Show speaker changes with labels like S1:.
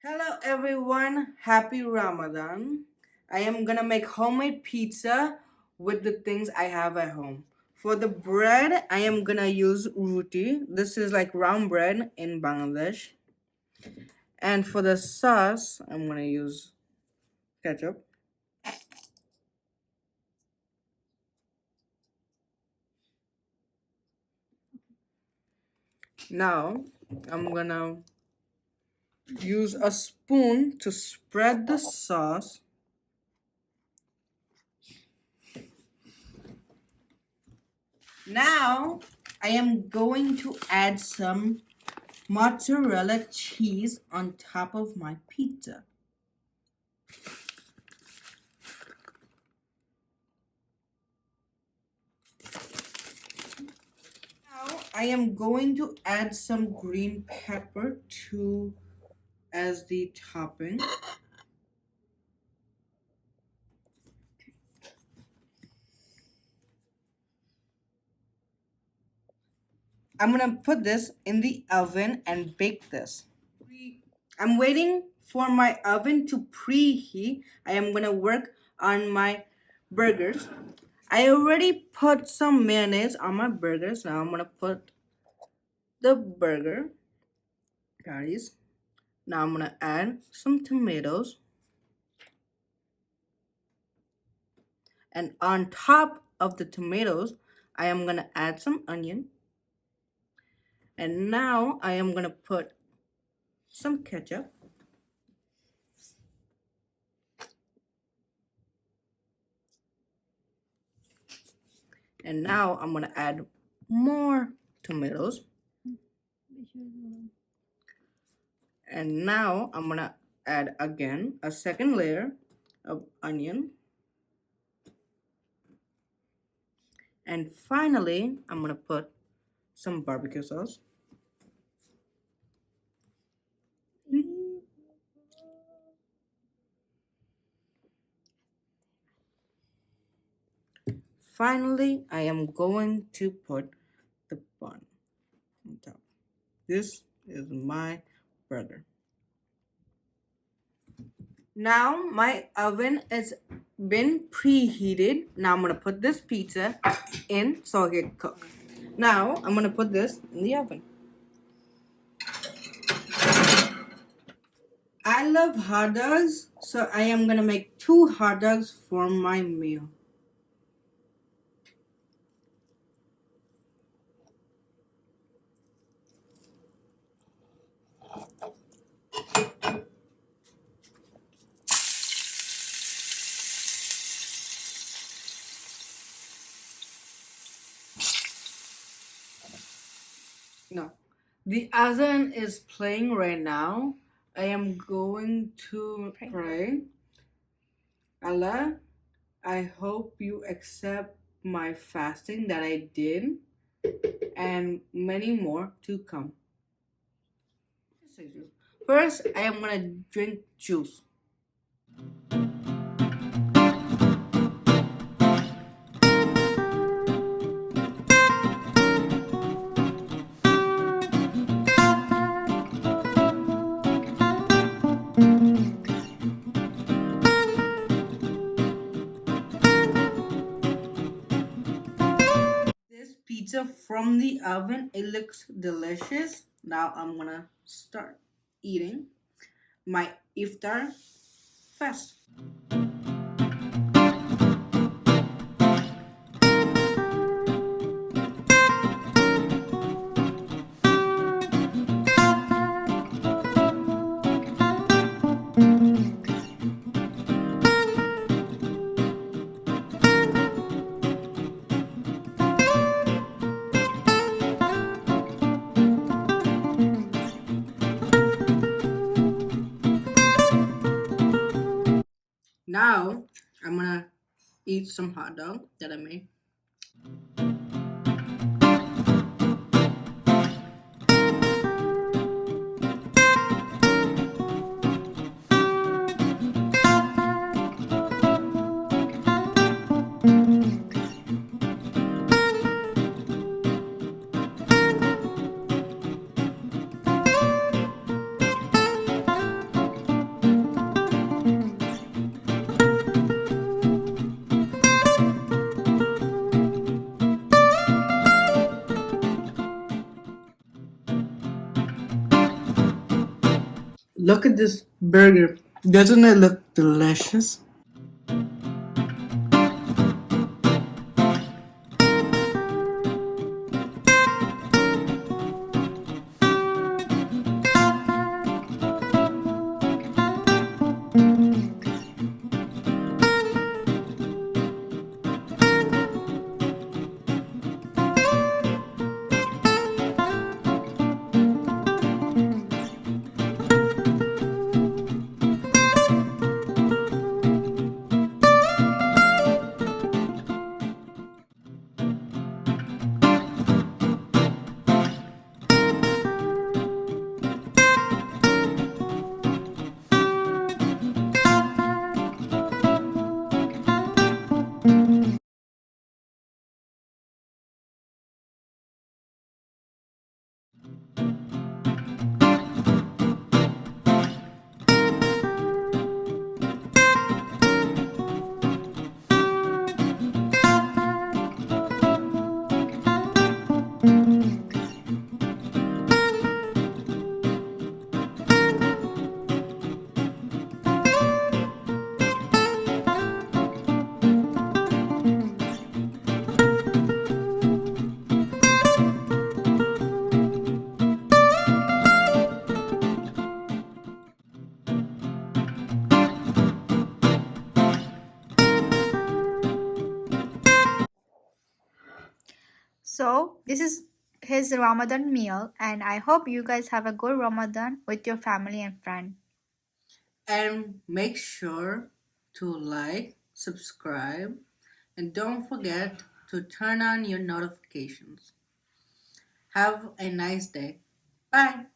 S1: Hello everyone, happy Ramadan. I am gonna make homemade pizza with the things I have at home. For the bread, I am gonna use roti. This is like round bread in Bangladesh. And for the sauce, I'm gonna use ketchup. Now, I'm gonna use a spoon to spread the sauce. Now, I am going to add some mozzarella cheese on top of my pizza. Now I am going to add some green pepper to as the topping. I'm gonna put this in the oven and bake this. I'm waiting for my oven to preheat. I am gonna work on my burgers. I already put some mayonnaise on my burgers. Now I'm gonna put the burger patties. Now I'm gonna add some tomatoes. And on top of the tomatoes, I am gonna add some onion. And now I am gonna put some ketchup. And now I'm gonna add more tomatoes. And now I'm gonna add again a second layer of onion. And finally, I'm gonna put some barbecue sauce. Finally, I am going to put the bun on top. This is my burger. Now my oven has been preheated. Now I'm gonna put this pizza in so it can cook. Now I'm gonna put this in the oven. I love hot dogs, so I am gonna make 2 hot dogs for my meal. No, the oven is playing right now. I am going to pray. Allah, I hope you accept my fasting that I did and many more to come. First, I am gonna drink juice. This pizza from the oven, it looks delicious. Now I'm gonna start eating my iftar fast. Now I'm gonna eat some hot dog that I made. Look at this burger. Doesn't it look delicious?
S2: So, this is his Ramadan meal, and I hope you guys have a good Ramadan with your family and friend.
S1: And make sure to like, subscribe, and don't forget to turn on your notifications. Have a nice day. Bye.